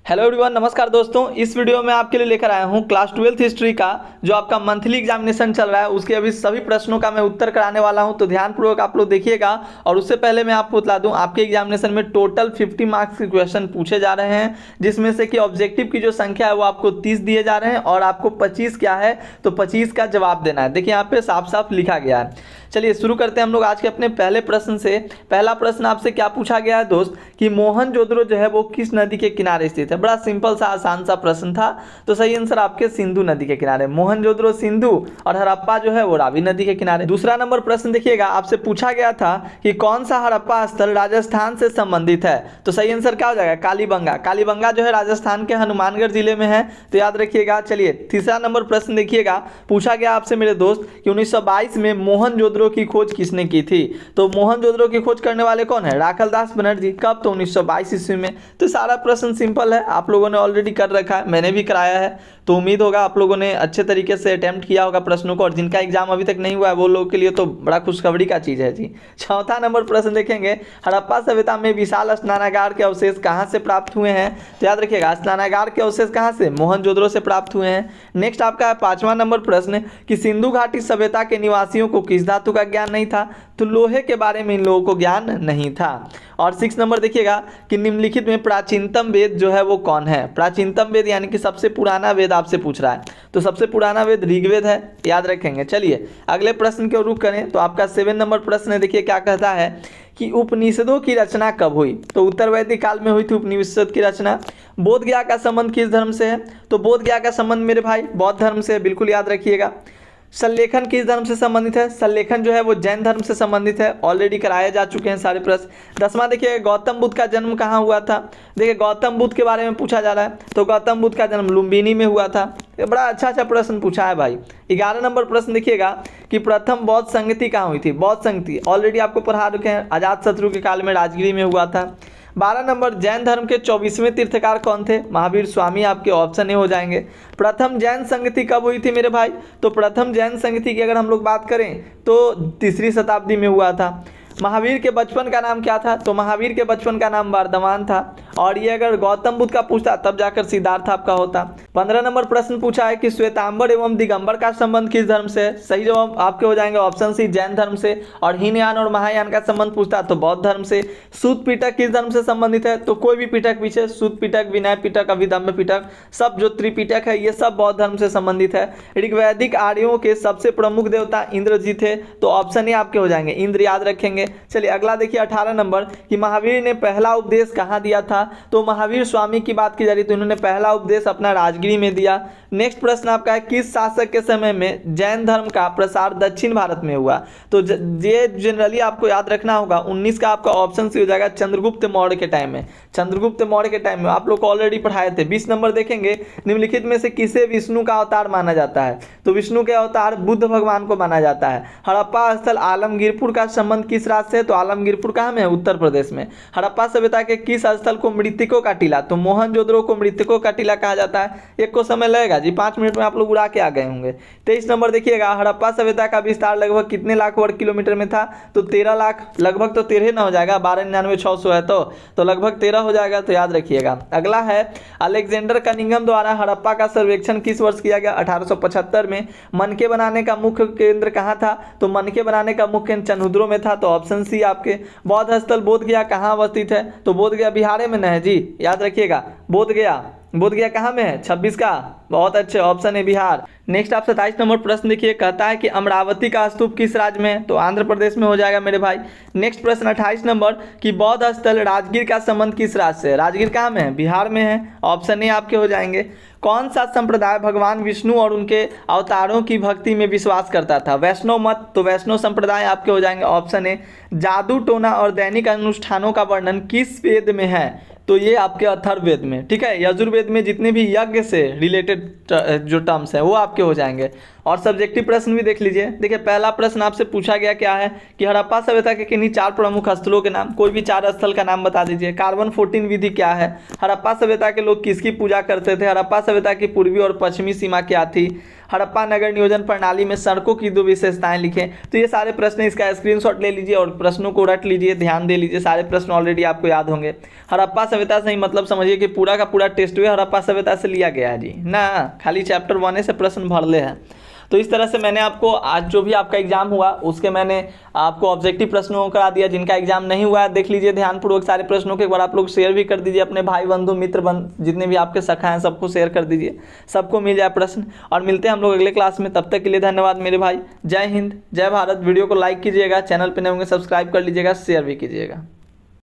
Hello everyone, नमस्कार दोस्तों। इस वीडियो में आपके लिए लेकर आया हूं क्लास 12th हिस्ट्री का जो आपका मंथली एग्जामिनेशन चल रहा है उसके अभी सभी प्रश्नों का मैं उत्तर कराने वाला हूं, तो ध्यानपूर्वक आप लोग देखिएगा। और उससे पहले मैं आपको बता दूं, आपके एग्जामिनेशन में टोटल 50 मार्क्स के क्वेश्चन पूछे जा रहे हैं, जिसमें से कि ऑब्जेक्टिव की जो संख्या है वो आपको 30 दिए जा रहे हैं और आपको 25 क्या है तो 25 का जवाब देना है। देखिए यहाँ पे साफ साफ लिखा गया है। चलिए शुरू करते हैं हम लोग आज के अपने पहले प्रश्न से। पहला प्रश्न आपसे क्या पूछा गया है दोस्त कि मोहनजोदड़ो जो है वो किस नदी के किनारे स्थित है। बड़ा सिंपल सा आसान सा प्रश्न था, तो सही आंसर आपके सिंधु नदी के किनारे। मोहनजोदड़ो सिंधु और हड़प्पा जो है वो रावी नदी के किनारे। दूसरा नंबर प्रश्न देखिएगा, आपसे पूछा गया था कि कौन सा हड़प्पा स्थल राजस्थान से संबंधित है, तो सही आंसर क्या हो जाएगा कालीबंगा। कालीबंगा जो है राजस्थान के हनुमानगढ़ जिले में है, तो याद रखिएगा। चलिए तीसरा नंबर प्रश्न देखिएगा, पूछा गया आपसे मेरे दोस्त कि 1922 में मोहनजोदड़ो की खोज किसने की थी, तो मोहनजोदड़ो की खोज करने वाले कौन है, राखलदास बनर्जी। कब, तो 1922 ईस्वी में। तो सारा प्रश्न सिंपल है, आप लोगों ने ऑलरेडी कर रखा है, मैंने भी कराया है, तो उम्मीद होगा आप लोगों ने अच्छे तरीके से अटेम्प्ट किया होगा प्रश्नों को। और जिनका एग्जाम अभी तक नहीं हुआ है वो लोगों के लिए तो बड़ा खुशखबरी का चीज़ है जी। चौथा नंबर प्रश्न देखेंगे, हड़प्पा सभ्यता में विशाल स्नानागार के अवशेष कहाँ से प्राप्त हुए हैं, तो याद रखिएगा स्नानागार के अवशेष कहाँ से, मोहनजोदड़ो से प्राप्त हुए हैं। नेक्स्ट आपका पांचवा नंबर प्रश्न कि सिंधु घाटी सभ्यता के निवासियों को किस धातु का ज्ञान नहीं था, तो लोहे के बारे में इन लोगों को ज्ञान नहीं था। और 6 नंबर देखिएगा कि निम्नलिखित में प्राचीनतम वेद जो है वो कौन है। प्राचीनतम वेद यानी कि सबसे पुराना वेद आपसे पूछ रहा है, तो सबसे पुराना वेद ऋग्वेद है, याद रखेंगे। चलिए अगले प्रश्न की ओर रुख करें, तो आपका 7 नंबर प्रश्न है। देखिए क्या कहता है कि उपनिषदों की रचना कब हुई, तो उत्तर वैदिक काल में हुई थी उपनिषद की रचना। बोध गया का संबंध किस धर्म से है, तो बोध गया का संबंध मेरे भाई बौद्ध धर्म से है, बिल्कुल याद रखिएगा। संलेखन किस धर्म से संबंधित है, संलेखन जो है वो जैन धर्म से संबंधित है, ऑलरेडी कराए जा चुके हैं सारे प्रश्न। 10वां देखिए, गौतम बुद्ध का जन्म कहाँ हुआ था। देखिए गौतम बुद्ध के बारे में पूछा जा रहा है, तो गौतम बुद्ध का जन्म लुम्बिनी में हुआ था। ये बड़ा अच्छा प्रश्न पूछा है भाई। 11 नंबर प्रश्न देखिएगा कि प्रथम बौद्ध संगति कहाँ हुई थी। बौद्ध संगति ऑलरेडी आपको पढ़ा रखे हैं, अजातशत्रु के काल में राजगिरी में हुआ था। 12 नंबर, जैन धर्म के 24वें तीर्थकार कौन थे, महावीर स्वामी आपके ऑप्शन ए हो जाएंगे। प्रथम जैन संगति कब हुई थी मेरे भाई, तो प्रथम जैन संगति की अगर हम लोग बात करें तो 3री शताब्दी में हुआ था। महावीर के बचपन का नाम क्या था, तो महावीर के बचपन का नाम वर्धमान था। और ये अगर गौतम बुद्ध का पूछता तब जाकर सिद्धार्थ आपका होता। 15 नंबर प्रश्न पूछा है कि श्वेतांबर एवं दिगंबर का संबंध किस धर्म से है। सही जवाब आपके हो जाएंगे ऑप्शन सी जैन धर्म से। और हीनयान और महायान का संबंध पूछता तो बौद्ध धर्म से। सूत पिटक किस धर्म से संबंधित है, तो कोई भी पिटक पीछे, सूत पिटक, विनय पिटक, अभिधम्म पिटक, सब जो त्रिपिटक है ये सब बौद्ध धर्म से संबंधित है। ऋग्वैदिक आर्यों के सबसे प्रमुख देवता इंद्र जी थे, तो ऑप्शन ए आपके हो जाएंगे इंद्र, याद रखेंगे। चलिए अगला देखिए 18 नंबर कि महावीर ने पहला उपदेश कहाँ दिया था, तो महावीर स्वामी की बात की जा रही तो इन्होंने पहला उपदेश अपना राजगिरी में दिया। नेक्स्ट प्रश्न आपका है किस शासक के समय में जैन धर्म का प्रसार दक्षिण भारत में हुआ, तो ये जनरली आपको याद रखना होगा। 19 का आपका ऑप्शन सी हो जाएगा चंद्रगुप्त मौर्य के टाइम में। चंद्रगुप्त मौर्य के टाइम में आप लोग को ऑलरेडी पढ़ाए थे। 20 नंबर देखेंगे, निम्नलिखित में से किसे विष्णु का अवतार माना जाता है, तो विष्णु के अवतार बुद्ध भगवान को माना जाता है। हड़प्पा स्थल आलमगीरपुर का संबंध किस राज्य से, तो आलमगीरपुर कहाँ में है, उत्तर प्रदेश में। हड़प्पा सभ्यता के किस स्थल को मृतकों का टीला, तो मोहनजोदड़ो को मृतकों का टीला कहा जाता है। एक को समय लगेगा जी, 5 मिनट में आप लोग उड़ा के आ गए होंगे। 23 नंबर देखिएगा, हड़प्पा सभ्यता का विस्तार लगभग कितने लाख वर्ग किलोमीटर में था, तो 13 लाख, लगभग तो 13 ना हो जाएगा, 1299,600 है तो लगभग 13 हो जाएगा, तो याद रखिएगा। अगला है अलेक्जेंडर कनिंघम द्वारा हड़प्पा का सर्वेक्षण किस वर्ष किया गया, 1875 में। मनके बनाने का मुख्य केंद्र कहाँ था, तो मनके बनाने का मुख्य केंद्र चनहुद्रो में था, तो ऑप्शन सी आपके। बौद्ध स्थल बोध गया कहाँ अवस्थित है, तो बोध गया बिहार में न है जी, याद रखिएगा। बोध गया कहाँ में है, 26 का, बहुत अच्छे, ऑप्शन है बिहार। नेक्स्ट आप 27 नंबर प्रश्न देखिए, कहता है कि अमरावती का स्तूप किस राज्य में है, तो आंध्र प्रदेश में हो जाएगा मेरे भाई। नेक्स्ट प्रश्न 28 नंबर कि बौद्ध स्थल राजगीर का संबंध किस राज्य से है, राजगीर कहाँ में है, बिहार में है, ऑप्शन ए आपके हो जाएंगे। कौन सा संप्रदाय भगवान विष्णु और उनके अवतारों की भक्ति में विश्वास करता था, वैष्णव मत, तो वैष्णव संप्रदाय आपके हो जाएंगे, ऑप्शन ए। जादू टोना और दैनिक अनुष्ठानों का वर्णन किस वेद में है, तो ये आपके अथर्ववेद में, ठीक है। यजुर्वेद में जितने भी यज्ञ से रिलेटेड जो टर्म्स हैं वो आपके हो जाएंगे। और सब्जेक्टिव प्रश्न भी देख लीजिए। देखिए पहला प्रश्न आपसे पूछा गया क्या है कि हड़प्पा सभ्यता के किन्हीं 4 प्रमुख स्थलों के नाम, कोई भी 4 स्थल का नाम बता दीजिए। कार्बन 14 विधि क्या है, हड़प्पा सभ्यता के लोग किसकी पूजा करते थे, हड़प्पा सभ्यता की पूर्वी और पश्चिमी सीमा क्या थी, हड़प्पा नगर नियोजन प्रणाली में सड़कों की 2 विशेषताएं लिखें। तो ये सारे प्रश्न, इसका स्क्रीनशॉट ले लीजिए और प्रश्नों को रट लीजिए, ध्यान दे लीजिए, सारे प्रश्न ऑलरेडी आपको याद होंगे। हड़प्पा सभ्यता से ही मतलब समझिए कि पूरा का पूरा टेस्ट हुआ हड़प्पा सभ्यता से लिया गया है जी ना, खाली चैप्टर 1 से प्रश्न भरले हैं। तो इस तरह से मैंने आपको आज जो भी आपका एग्जाम हुआ उसके मैंने आपको ऑब्जेक्टिव प्रश्नों करा दिया। जिनका एग्जाम नहीं हुआ है देख लीजिए ध्यानपूर्वक सारे प्रश्नों के, एक बार आप लोग शेयर भी कर दीजिए अपने भाई बंधु मित्र जितने भी आपके सखा हैं सबको शेयर कर दीजिए, सबको मिल जाए प्रश्न। और मिलते हैं हम लोग अगले क्लास में, तब तक के लिए धन्यवाद मेरे भाई। जय हिंद, जय भारत। वीडियो को लाइक कीजिएगा, चैनल पर नए होंगे सब्सक्राइब कर लीजिएगा, शेयर भी कीजिएगा।